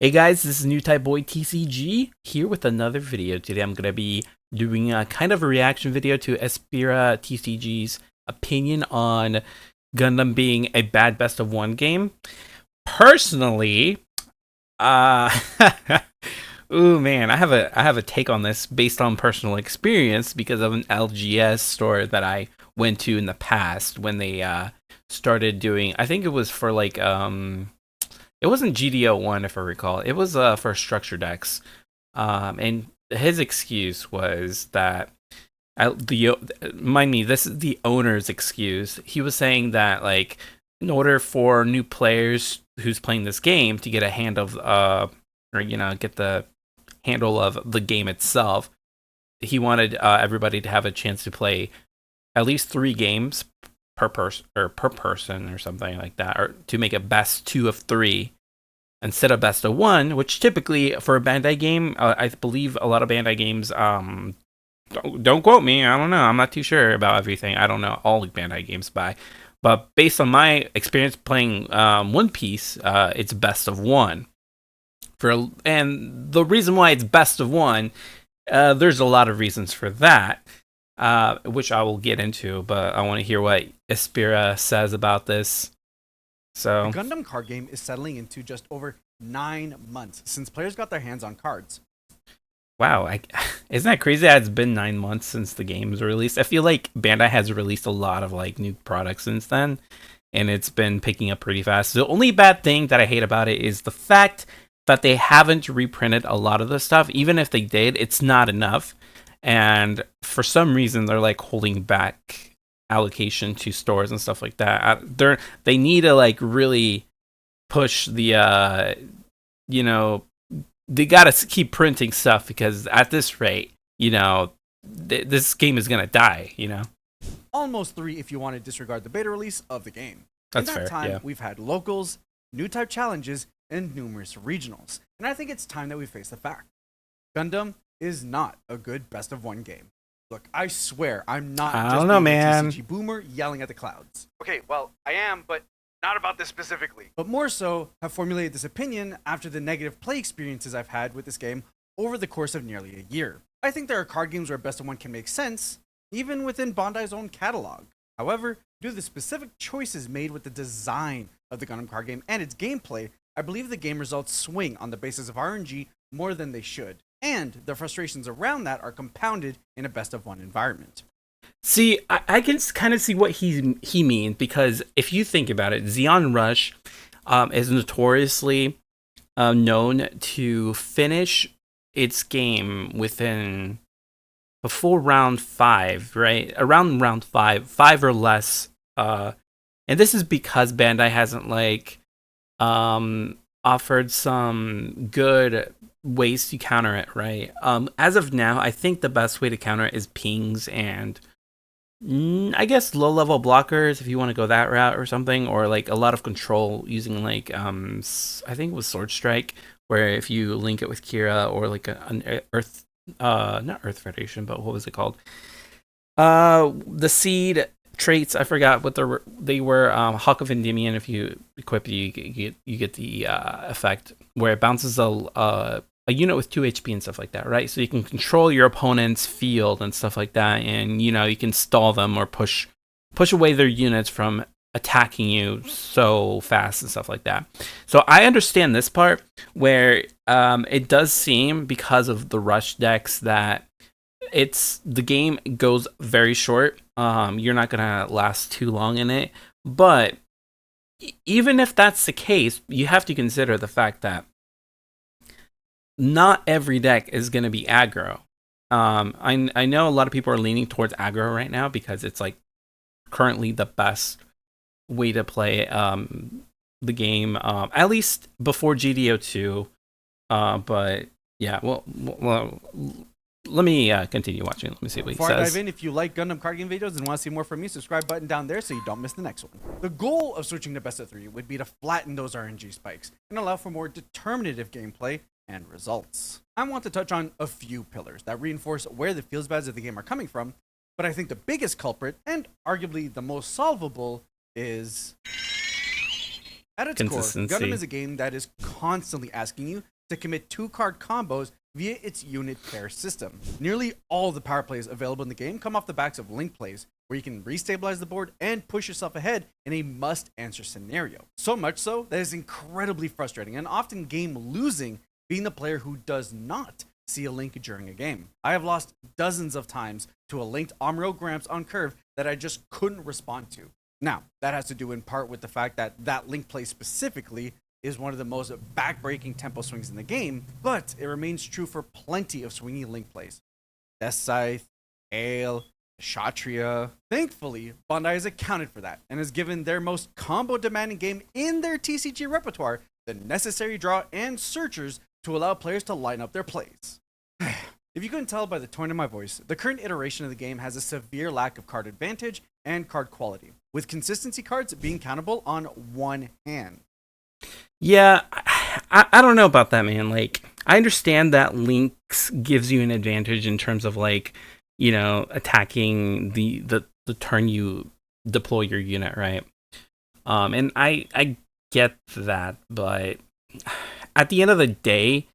Hey guys, this is New Type Boy TCG here with another video. Today I'm going to be doing a kind of a reaction video to EspiraTCG's opinion on Gundam being a bad best of one game. Personally, uh ooh man, I have a take on this based on personal experience because of an LGS store that I went to in the past when they started doing, I think it was for like it wasn't GDO1 if I recall. It was for structure decks. And his excuse was that the mind me, this is the owner's excuse. He was saying that like in order for new players who's playing this game to get a hand of or get the handle of the game itself, he wanted everybody to have a chance to play at least 3 games per person or something like that, or to make it best 2 of 3 instead of best of one, which typically for a Bandai game, I believe a lot of Bandai games, don't quote me, I don't know, I'm not too sure about everything, I don't know all Bandai games but based on my experience playing One Piece, it's best of one. And the reason why it's best of one, there's a lot of reasons for that, which I will get into, but I want to hear what Espira says about this. The So, Gundam card game is settling into just over 9 months since players got their hands on cards. wow, isn't that crazy that it's been 9 months since the game's released? I feel like Bandai has released a lot of like new products since then, and it's been picking up pretty fast. The only bad thing that I hate about it is the fact that they haven't reprinted a lot of the stuff. Even if they did, it's not enough. And for some reason, they're like holding back allocation to stores and stuff like that. They need to like really push the you know they gotta keep printing stuff because at this rate, this game is gonna die. Almost 3 if you want to disregard the beta release of the game. In That's that fair. time, Yeah. we've had locals, new type challenges, and numerous regionals. And I think it's time that we face the fact. Gundam is not a good best of one game. Look, I swear, I'm not I just don't know, being a man. TCG boomer yelling at the clouds. Okay, well, I am, but not about this specifically. But more so, have formulated this opinion after the negative play experiences I've had with this game over the course of nearly a year. I think there are card games where best of one can make sense, even within Bandai's own catalog. However, due to the specific choices made with the design of the Gundam card game and its gameplay, I believe the game results swing on the basis of RNG more than they should, and the frustrations around that are compounded in a best of one environment. See, I can kind of see what he means because if you think about it, Xeon Rush is notoriously known to finish its game within before round 5, right? Around round 5 or less. And this is because Bandai hasn't like offered some good ways to counter it, right? As of now, I think the best way to counter it is pings and I guess low level blockers if you want to go that route or something, or like a lot of control using like I think it was Sword Strike, where if you link it with Kira or like an Earth not Earth Federation, but what was it called? The seed traits, I forgot what they were. Hawk of Endymion, if you equip, you get the effect where it bounces a unit with 2 HP and stuff like that, right? So you can control your opponent's field and stuff like that, and you can stall them or push away their units from attacking you so fast and stuff like that. So I understand this part where it does seem because of the rush decks that the game goes very short. You're not gonna last too long in it, but even if that's the case, you have to consider the fact that not every deck is going to be aggro. I know a lot of people are leaning towards aggro right now because it's like currently the best way to play the game, at least before GDO2. But yeah, well, let me continue watching. Let me see what he Before I says. dive in, if you like Gundam card game videos and want to see more from me, subscribe button down there so you don't miss the next one. The goal of switching to best of 3 would be to flatten those RNG spikes and allow for more determinative gameplay and results. I want to touch on a few pillars that reinforce where the feels bads of the game are coming from, but I think the biggest culprit, and arguably the most solvable, is At its core, Gundam is a game that is constantly asking you to commit 2-card combos via its unit pair system. Nearly all the power plays available in the game come off the backs of link plays, where you can restabilize the board and push yourself ahead in a must-answer scenario. So much so that it's incredibly frustrating and often game-losing being the player who does not see a link during a game. I have lost dozens of times to a linked Amuro Gramps on curve that I just couldn't respond to. Now, that has to do in part with the fact that that link play specifically is one of the most back-breaking tempo swings in the game, but it remains true for plenty of swingy link plays. Death Scythe, Ale, Kshatriya. Thankfully, Bandai has accounted for that and has given their most combo-demanding game in their TCG repertoire the necessary draw and searchers to allow players to line up their plays. If you couldn't tell by the tone in my voice, the current iteration of the game has a severe lack of card advantage and card quality, with consistency cards being countable on one hand. Yeah, I don't know about that, man. Like, I understand that Links gives you an advantage in terms of, like, you know, attacking the turn you deploy your unit, right? And I get that, but at the end of the day,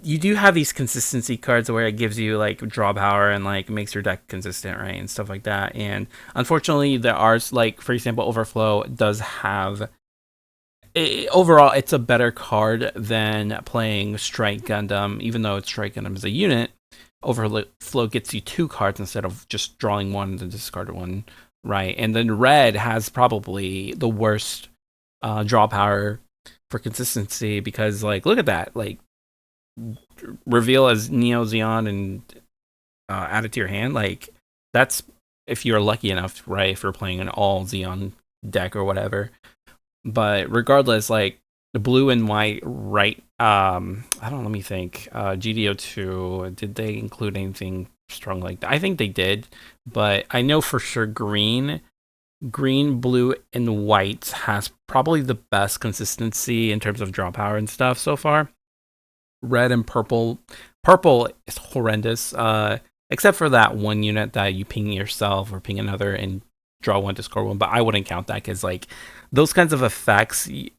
you do have these consistency cards where it gives you like draw power and like makes your deck consistent, right, and stuff like that. And unfortunately, there are, like, for example, Overflow does have overall it's a better card than playing Strike Gundam, even though it's Strike Gundam as a unit. Overflow gets you 2 cards instead of just drawing one and discard one, right? And then Red has probably the worst draw power for consistency because, like, look at that, like, reveal as Neo Zeon and add it to your hand. Like, that's if you're lucky enough, right, if you're playing an all Zeon deck or whatever. But regardless, like, the blue and white, right? I don't know, let me think. GDO2, did they include anything strong like that? I think they did, but I know for sure green, blue, and white has probably the best consistency in terms of draw power and stuff so far. Red and purple is horrendous, except for that one unit that you ping yourself or ping another and draw one to score one, but I wouldn't count that because, like, those kinds of effects, you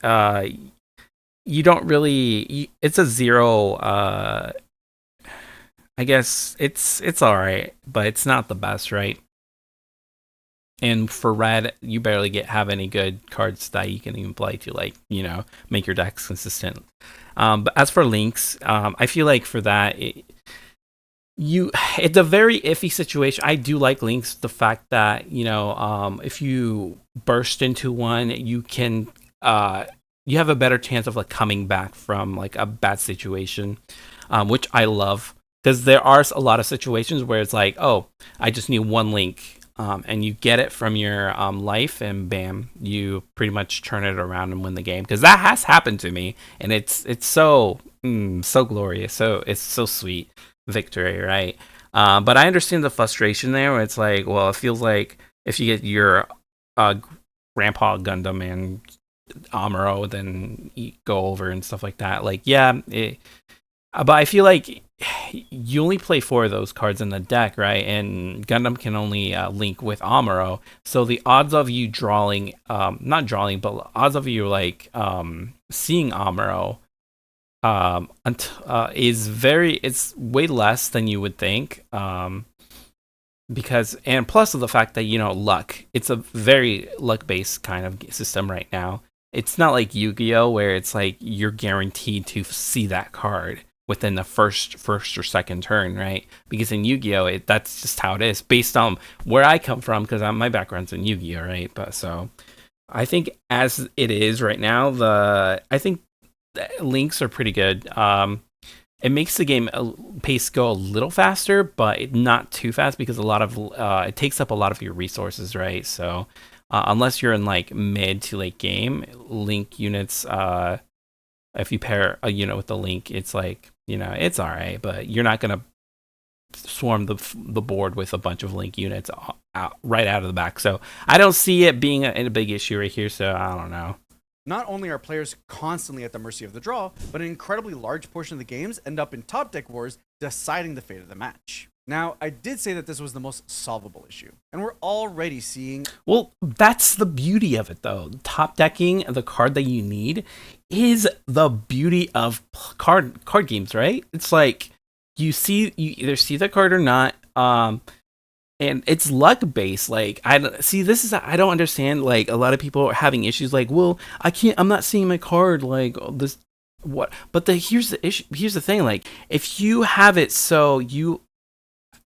don't really, it's a 0, I guess it's all right, but it's not the best, right? And for red, you barely have any good cards that you can even play to, like, you know, make your decks consistent. But as for links, I feel like for that, it's a very iffy situation. I do like links, the fact that, you know, if you burst into one, you can you have a better chance of, like, coming back from, like, a bad situation, which I love, because there are a lot of situations where it's like, oh, I just need one link. And you get it from your life, and bam, you pretty much turn it around and win the game. Because that has happened to me, and it's so glorious. So it's so sweet victory, right? But I understand the frustration there, where it's like, well, it feels like if you get your Grandpa Gundam and Amuro, then you go over and stuff like that. Like, yeah, but I feel like you only play 4 of those cards in the deck, right? And Gundam can only link with Amuro, so the odds of you drawing, not drawing, but odds of you, like, seeing Amuro it's way less than you would think, because, and plus of the fact that, you know, luck, it's a very luck-based kind of system right now. It's not like Yu-Gi-Oh, where it's like you're guaranteed to see that card within the first or second turn, right? Because in Yu-Gi-Oh, that's just how it is, based on where I come from, because my background's in Yu-Gi-Oh, right? But so I think as it is right now, I think the links are pretty good. It makes the game pace go a little faster, but not too fast, because a lot of it takes up a lot of your resources, right? So unless you're in, like, mid to late game, link units, if you pair a unit with the link, it's like, you know, it's all right, but you're not going to swarm the board with a bunch of link units right out of the back. So I don't see it being a big issue right here, so I don't know. Not only are players constantly at the mercy of the draw, but an incredibly large portion of the games end up in top deck wars deciding the fate of the match. Now, I did say that this was the most solvable issue, and we're already seeing. Well, that's the beauty of it, though. Top decking the card that you need is the beauty of card games, right? It's like you either see the card or not, and it's luck based. Like I don't understand. Like a lot of people are having issues. Like, well, I'm not seeing my card. Like this, what? But here's the issue. Here's the thing. Like, if you have it so you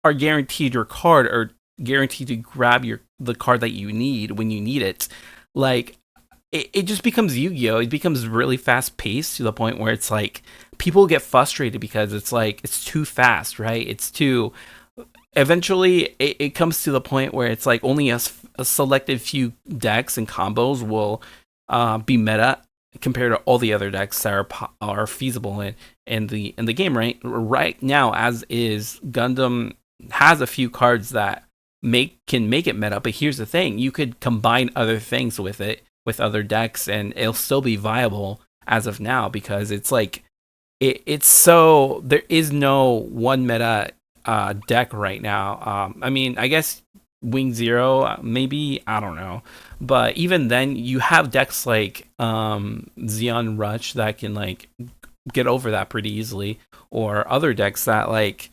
are guaranteed your card or guaranteed to grab the card that you need when you need it, like it just becomes Yu-Gi-Oh! It becomes really fast paced to the point where it's like people get frustrated because it's like it's too fast, right? It's too eventually it comes to the point where it's like only a selected few decks and combos will be meta compared to all the other decks that are feasible in the game. Right now, as is, Gundam has a few cards that can make it meta, but here's the thing: you could combine other things with it, with other decks, and it'll still be viable as of now, because it's like it's so there is no one meta deck right now. I mean, I guess Wing Zero, maybe, I don't know, but even then, you have decks like Xeon Rush that can like get over that pretty easily, or other decks that like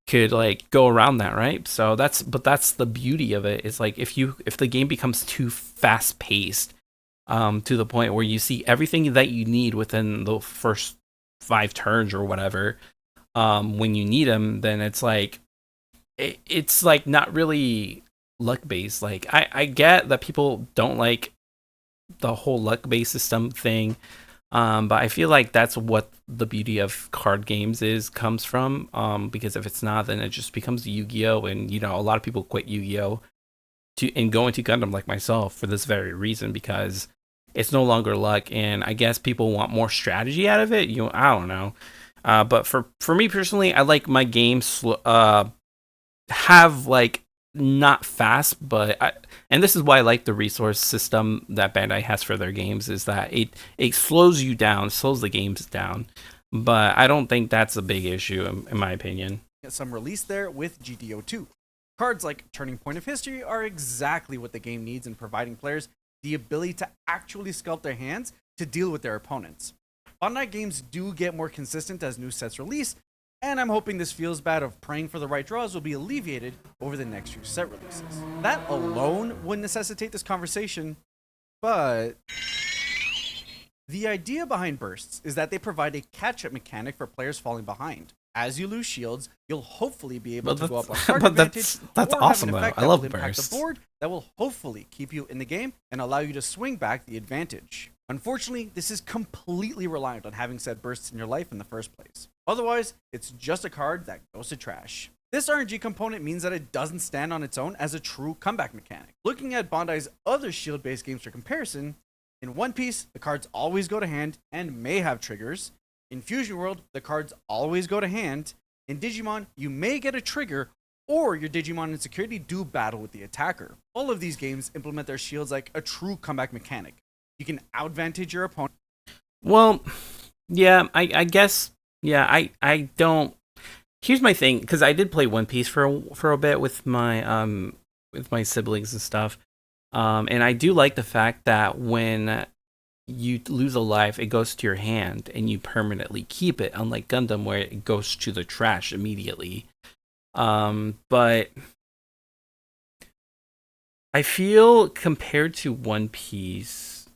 could like go around that, right? So that's the beauty of it. Is like if the game becomes too fast paced, to the point where you see everything that you need within the first 5 turns or whatever, when you need them, then it's like it's like not really luck based. Like I get that people don't like the whole luck based system thing, but I feel like that's what the beauty of card games comes from. Because if it's not, then it just becomes Yu-Gi-Oh! And a lot of people quit Yu-Gi-Oh! And go into Gundam, like myself, for this very reason, because it's no longer luck, and I guess people want more strategy out of it. I don't know. But for me personally, I like my games have like not fast, and this is why I like the resource system that Bandai has for their games, is that it slows the games down. But I don't think that's a big issue in my opinion. Some release there with GTO2. Cards like Turning Point of History are exactly what the game needs in providing players the ability to actually sculpt their hands to deal with their opponents. Bandai games do get more consistent as new sets release, and I'm hoping this feels bad of praying for the right draws will be alleviated over the next few set releases. That alone would necessitate this conversation, but the idea behind bursts is that they provide a catch-up mechanic for players falling behind. As you lose shields, you'll hopefully be able to go up on card advantage, that's or awesome, have an effect though. I love that will impact bursts. the board that will hopefully keep you in the game and allow you to swing back the advantage. Unfortunately, this is completely reliant on having said bursts in your life in the first place. Otherwise, it's just a card that goes to trash. This RNG component means that it doesn't stand on its own as a true comeback mechanic. Looking at Bandai's other shield-based games for comparison, in One Piece, the cards always go to hand and may have triggers. In Fusion World, the cards always go to hand. In Digimon, you may get a trigger, or your Digimon and security do battle with the attacker. All of these games implement their shields like a true comeback mechanic. You can outvantage your opponent. Well, yeah, I guess, yeah, I don't. Here's my thing, because I did play One Piece for a bit with my siblings and stuff, and I do like the fact that when you lose a life, it goes to your hand and you permanently keep it, unlike Gundam where it goes to the trash immediately. But I feel compared to One Piece,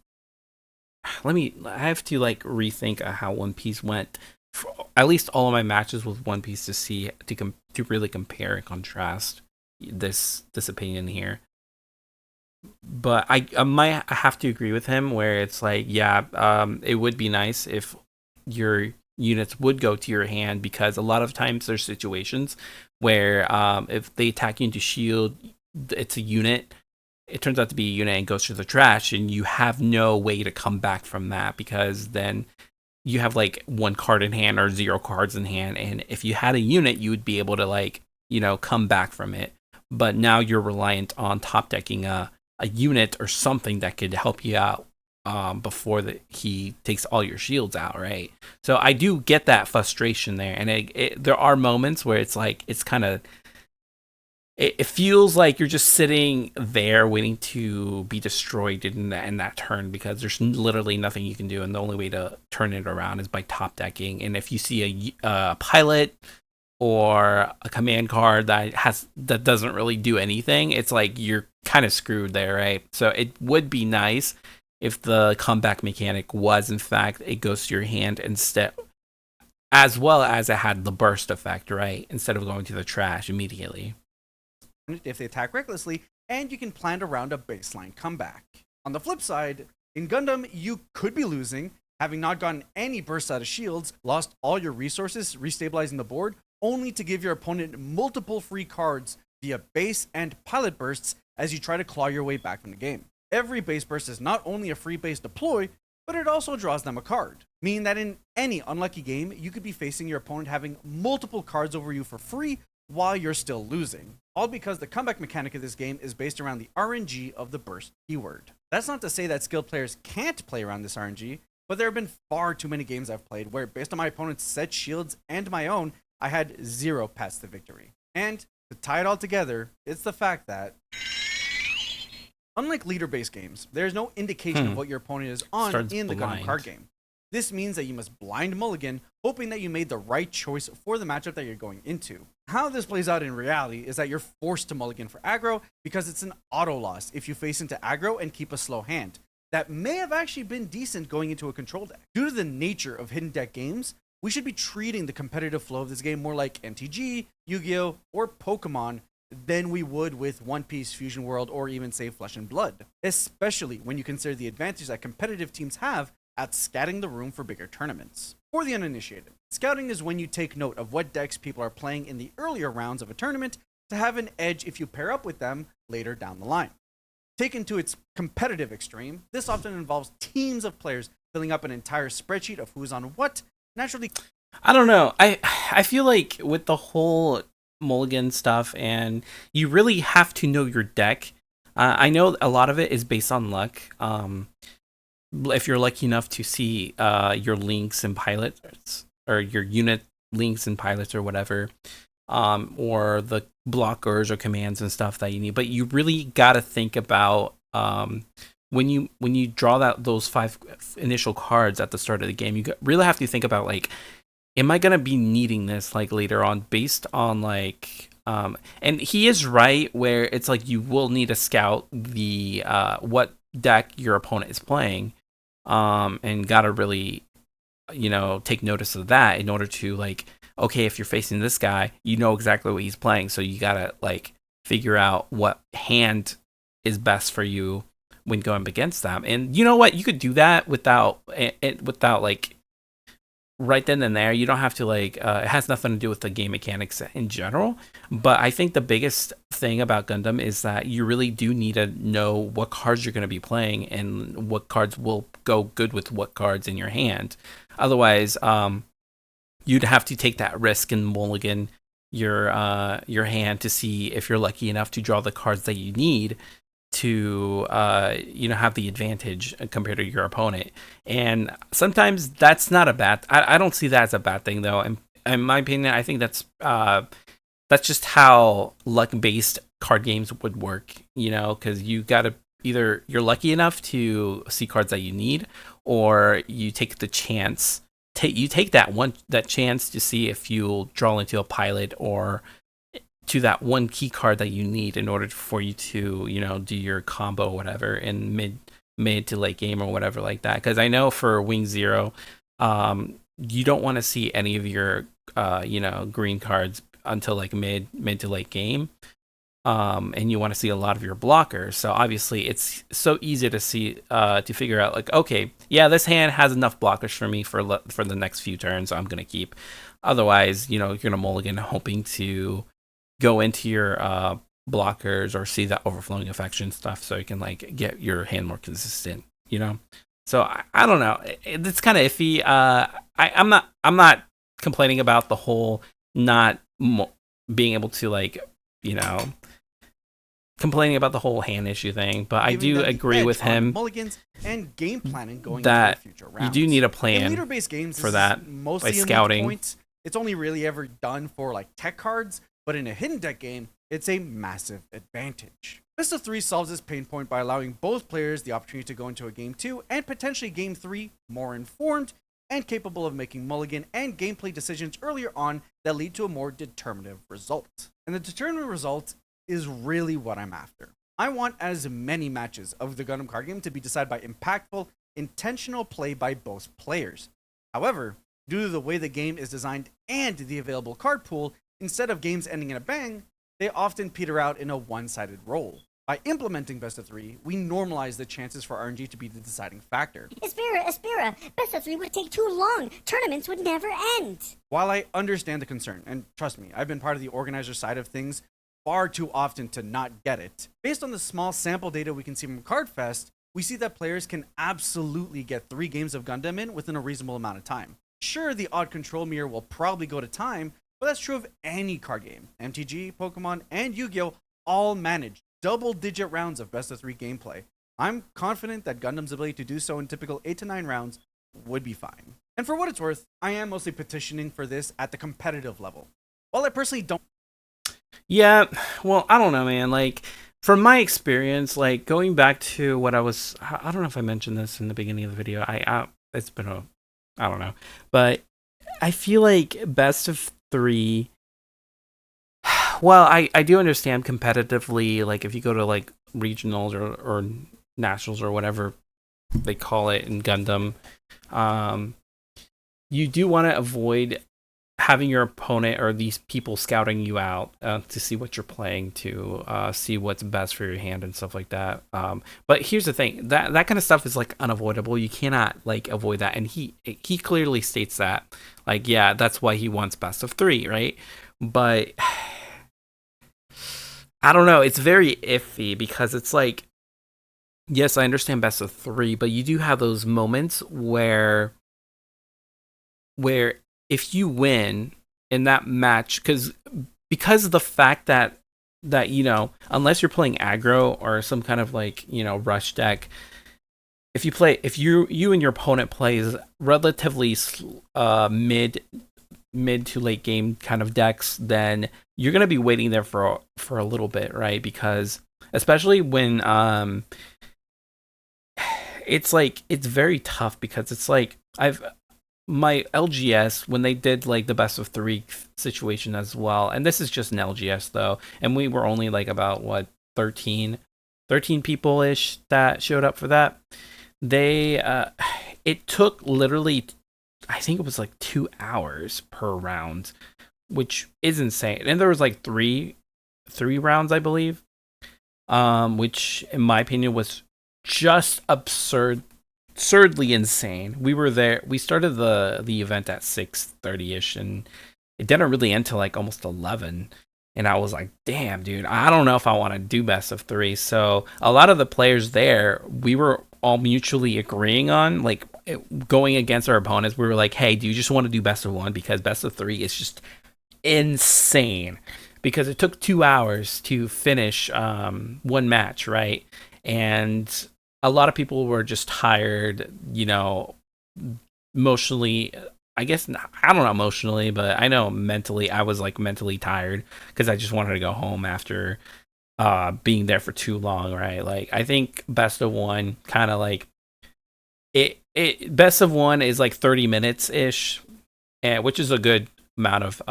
I have to like rethink how One Piece went. For at least all of my matches with One Piece to really compare and contrast this opinion here. But I might have to agree with him where it's like, yeah, it would be nice if your units would go to your hand, because a lot of times there's situations where if they attack you into shield, it's a unit. It turns out to be a unit and goes to the trash, and you have no way to come back from that, because then you have like 1 card in hand or 0 cards in hand, and if you had a unit, you would be able to like come back from it. But now you're reliant on top decking a unit or something that could help you out before he takes all your shields out, right? So I do get that frustration there, and there are moments where it's like it's kind of it feels like you're just sitting there waiting to be destroyed in that turn, because there's literally nothing you can do, and the only way to turn it around is by top decking. And if you see a pilot or a command card that doesn't really do anything, it's like you're kind of screwed there, right? So it would be nice if the comeback mechanic was in fact it goes to your hand instead, as well as it had the burst effect, right? Instead of going to the trash immediately. If they attack recklessly, and you can plan around a baseline comeback. On the flip side, in Gundam, you could be losing, having not gotten any bursts out of shields, lost all your resources, restabilizing the board, only to give your opponent multiple free cards via base and pilot bursts as you try to claw your way back from the game. Every base burst is not only a free base deploy, but it also draws them a card, meaning that in any unlucky game, you could be facing your opponent having multiple cards over you for free while you're still losing. All because the comeback mechanic of this game is based around the RNG of the burst keyword. That's not to say that skilled players can't play around this RNG, but there have been far too many games I've played where, based on my opponent's set shields and my own, I had 0 paths to victory. And to tie it all together, it's the fact that, unlike leader-based games, there's no indication of what your opponent is on in the Gundam card game. This means that you must blind mulligan, hoping that you made the right choice for the matchup that you're going into. How this plays out in reality is that you're forced to mulligan for aggro because it's an auto loss if you face into aggro and keep a slow hand. That may have actually been decent going into a control deck. Due to the nature of hidden deck games, we should be treating the competitive flow of this game more like MTG, Yu-Gi-Oh, or Pokemon than we would with One Piece, Fusion World, or even say Flesh and Blood, especially when you consider the advantage that competitive teams have at scouting the room for bigger tournaments. For the uninitiated, scouting is when you take note of what decks people are playing in the earlier rounds of a tournament to have an edge if you pair up with them later down the line. Taken to its competitive extreme, this often involves teams of players filling up an entire spreadsheet of who's on what. Naturally, I don't know. I feel like with the whole mulligan stuff, and you really have to know your deck. I know a lot of it is based on luck. If you're lucky enough to see your links and pilots, or your unit links and pilots or whatever, or the blockers or commands and stuff that you need, but you really got to think about when you draw those 5 initial cards at the start of the game. You really have to think about, like, am I gonna be needing this like later on, based on like and he is right where it's like you will need to scout the what deck your opponent is playing, and gotta really, take notice of that in order to, like, okay, if you're facing this guy, you know exactly what he's playing, so you gotta, like, figure out what hand is best for you when going up against them. And you know what, you could do that without like right then and there. You don't have to, like, it has nothing to do with the game mechanics in general, but I think the biggest thing about Gundam is that you really do need to know what cards you're going to be playing and what cards will go good with what cards in your hand. Otherwise, you'd have to take that risk and mulligan your hand to see if you're lucky enough to draw the cards that you need to have the advantage compared to your opponent. And sometimes that's not a bad, I don't see that as a bad thing, though. And in my opinion, I think that's just how luck based card games would work, because you gotta, either you're lucky enough to see cards that you need, or you take the chance, you take that chance to see if you'll draw into a pilot or to that one key card that you need in order for you to, do your combo or whatever in mid to late game or whatever like that. Because I know for Wing Zero, you don't want to see any of your, green cards until like mid to late game. And you want to see a lot of your blockers. So obviously it's so easy to see, to figure out, like, okay, yeah, this hand has enough blockers for me for the next few turns, so I'm going to keep. Otherwise, you're going to mulligan hoping to go into your blockers or see that overflowing affection stuff, so you can, like, get your hand more consistent. So I don't know. It's kind of iffy. I'm not complaining about the whole not being able to, like, complaining about the whole hand issue thing, but I do agree with him. Mulligans and game planning going that into future rounds. You do need a plan in leader-based games for that mostly by scouting. It's only really ever done for, like, tech cards, but in a hidden deck game, it's a massive advantage. Best of 3 solves this pain point by allowing both players the opportunity to go into a game 2 and potentially game 3 more informed and capable of making mulligan and gameplay decisions earlier on that lead to a more determinative result. And the determinative result is really what I'm after. I want as many matches of the Gundam card game to be decided by impactful, intentional play by both players. However, due to the way the game is designed and the available card pool, instead of games ending in a bang, they often peter out in a one-sided role. By implementing best of 3, we normalize the chances for RNG to be the deciding factor. Espira, best of 3 would take too long. Tournaments would never end. While I understand the concern, and trust me, I've been part of the organizer side of things far too often to not get it, based on the small sample data we can see from CardFest, we see that players can absolutely get 3 games of Gundam in within a reasonable amount of time. Sure, the odd control mirror will probably go to time, but that's true of any card game. MTG, Pokemon, and Yu-Gi-Oh! All manage double-digit rounds of best of 3 gameplay. I'm confident that Gundam's ability to do so in typical 8 to 9 rounds would be fine. And for what it's worth, I am mostly petitioning for this at the competitive level. While I personally don't... Yeah, well, I don't know, man. Like, from my experience, like, going back to what I don't know if I mentioned this in the beginning of the video. It's been I don't know. But I feel like best of 3... Well, I do understand competitively, like, if you go to, like, regionals or nationals or whatever they call it in Gundam, you do want to avoid having your opponent or these people scouting you out to see what you're playing, to see what's best for your hand and stuff like that. But here's the thing, that kind of stuff is like unavoidable. You cannot like avoid that, and he clearly states that, like, yeah, that's why he wants best of 3, right? But I don't know, it's very iffy because it's like, yes, I understand best of 3, but you do have those moments where if you win in that match, because of the fact that you know, unless you're playing aggro or some kind of like, you know, rush deck, if you and your opponent plays relatively mid to late game kind of decks, then you're gonna be waiting there for a little bit, right? Because especially when it's like, it's very tough because it's like my LGS, when they did like the best of 3 situation as well, and this is just an LGS though, and we were only like about 13 people ish that showed up for that. They it took literally, I think it was like 2 hours per round, which is insane. And there was like three rounds, I believe, which in my opinion was just absurdly insane. We were there. We started the event at 6:30ish, and it didn't really end till like almost 11. And I was like, damn, dude, I don't know if I want to do best of 3. So a lot of the players there, we were all mutually agreeing on, like, going against our opponents. We were like, hey, do you just want to do best of 1? Because best of 3 is just insane. Because it took 2 hours to finish one match, right? And a lot of people were just tired, you know, emotionally. I guess, I don't know emotionally, but I know mentally, I was like mentally tired because I just wanted to go home after being there for too long, right? Like, I think best of 1 kind of like best of 1 is like 30 minutes ish, which is a good amount of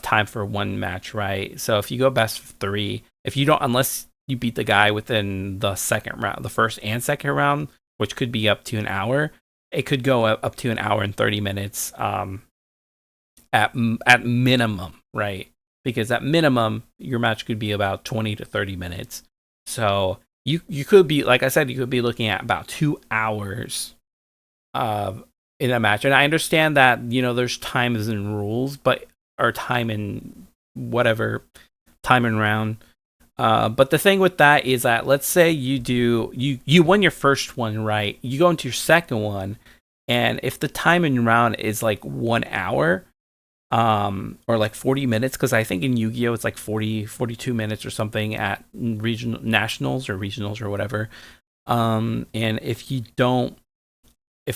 time for one match, right? So if you go best of 3, if you don't, unless you beat the guy within the second round, the first and second round, which could be up to an hour, it could go up to an hour and 30 minutes at minimum, right? Because at minimum, your match could be about 20 to 30 minutes. So you could be, like I said, you could be looking at about 2 hours in a match. And I understand that, you know, there's times and rules, or time in whatever, time and round. But the thing with that is that, let's say you won your first one, right? You go into your second one, and if the time in round is like 1 hour, or like 40 minutes, because I think in Yu-Gi-Oh it's like 42 minutes or something at nationals or whatever. And if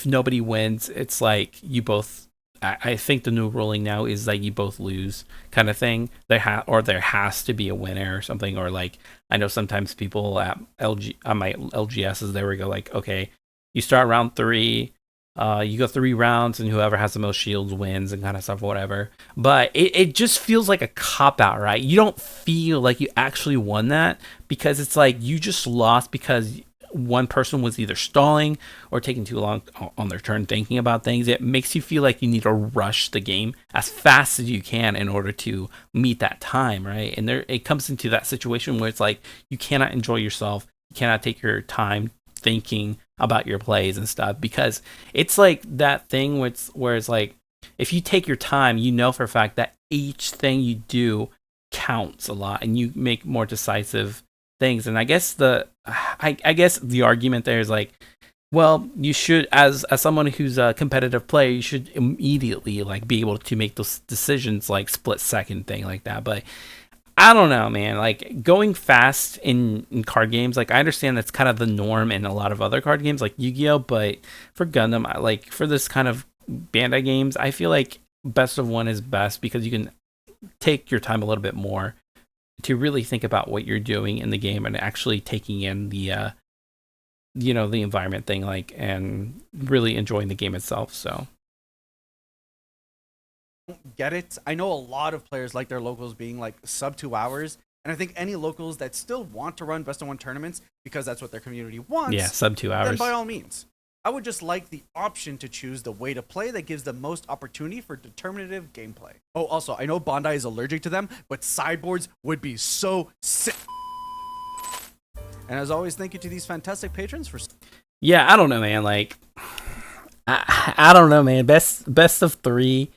nobody wins, it's like you both I think the new ruling now is that you both lose kind of thing. There has to be a winner or something. Or like, I know sometimes people at on my LGSs, they would go like, okay, you start round 3, you go 3 rounds, and whoever has the most shields wins and kind of stuff, whatever. But it just feels like a cop out, right? You don't feel like you actually won that, because it's like you just lost because one person was either stalling or taking too long on their turn thinking about things. It makes you feel like you need to rush the game as fast as you can in order to meet that time, right? And there, it comes into that situation where it's like you cannot enjoy yourself, you cannot take your time thinking about your plays and stuff, because it's like that thing where it's like, if you take your time, you know for a fact that each thing you do counts a lot, and you make more decisive things. And I guess I guess the argument there is like, well, you should, as someone who's a competitive player, you should immediately like be able to make those decisions, like split second thing like that. But I don't know, man. Like, going fast in card games, like, I understand that's kind of the norm in a lot of other card games like Yu-Gi-Oh, but for Gundam, like for this kind of Bandai games, I feel like best of one is best, because you can take your time a little bit more to really think about what you're doing in the game and actually taking in the the environment thing, like, and really enjoying the game itself. So get it. I know a lot of players like their locals being like sub 2 hours, and I think any locals that still want to run best of 1 tournaments because that's what their community wants, yeah, sub 2 hours, then by all means. I would just like the option to choose the way to play that gives the most opportunity for determinative gameplay. Oh, also, I know Bandai is allergic to them, but sideboards would be so sick. And as always, thank you to these fantastic patrons for... Yeah, I don't know, man. Like, I don't know, man. Best of 3.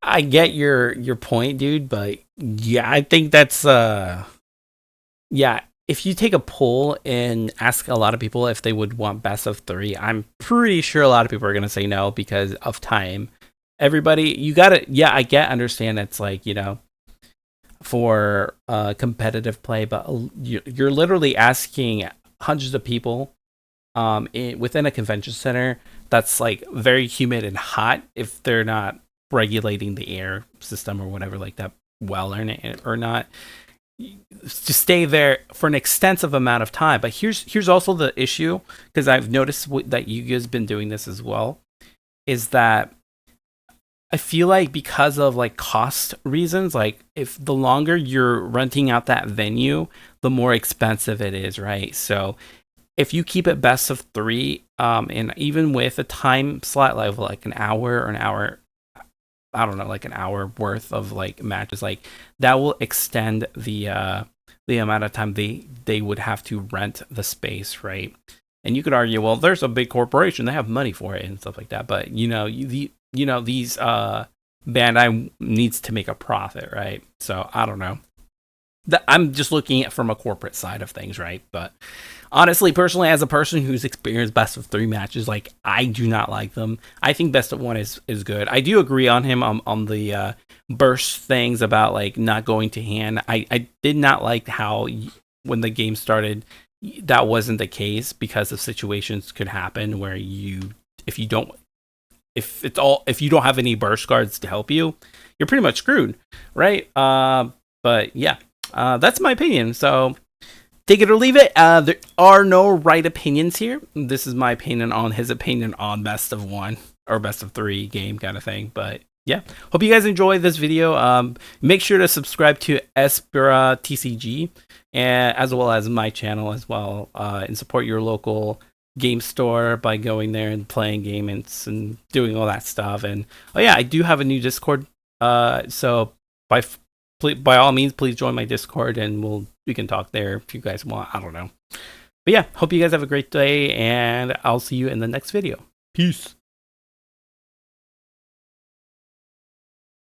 I get your point, dude, but yeah, I think that's yeah. If you take a poll and ask a lot of people if they would want best of 3, I'm pretty sure a lot of people are gonna say no because of time. Everybody, you gotta, yeah, understand it's like, for competitive play, but you're literally asking hundreds of people within a convention center that's like very humid and hot, if they're not regulating the air system or whatever like that well or not, to stay there for an extensive amount of time. But here's also the issue, because I've noticed that you guys been doing this as well, is that I feel like because of like cost reasons, like if the longer you're renting out that venue, the more expensive it is, right? So if you keep it best of 3, and even with a time slot like an hour or an hour, I don't know, like an hour worth of like matches, like that will extend the amount of time they would have to rent the space, right? And you could argue, well, there's a big corporation, they have money for it and stuff like that, but these Bandai needs to make a profit, right? So I don't know. I'm just looking at from a corporate side of things, right? But honestly, personally, as a person who's experienced best of 3 matches, like, I do not like them. I think best of 1 is good. I do agree on him on the burst things about like not going to hand. I did not like how when the game started that wasn't the case, because of situations could happen where if you don't have any burst cards to help you, you're pretty much screwed, right? But yeah. That's my opinion, so take it or leave it. There are no right opinions here. This is my opinion on his opinion on best of 1 or best of 3 game kind of thing. But yeah, hope you guys enjoyed this video. Make sure to subscribe to EspiraTCG, and as well as my channel as well, and support your local game store by going there and playing games and doing all that stuff. And oh yeah, I do have a new Discord, so by all means, please join my Discord, and we can talk there if you guys want. I don't know. But yeah, hope you guys have a great day, and I'll see you in the next video. Peace.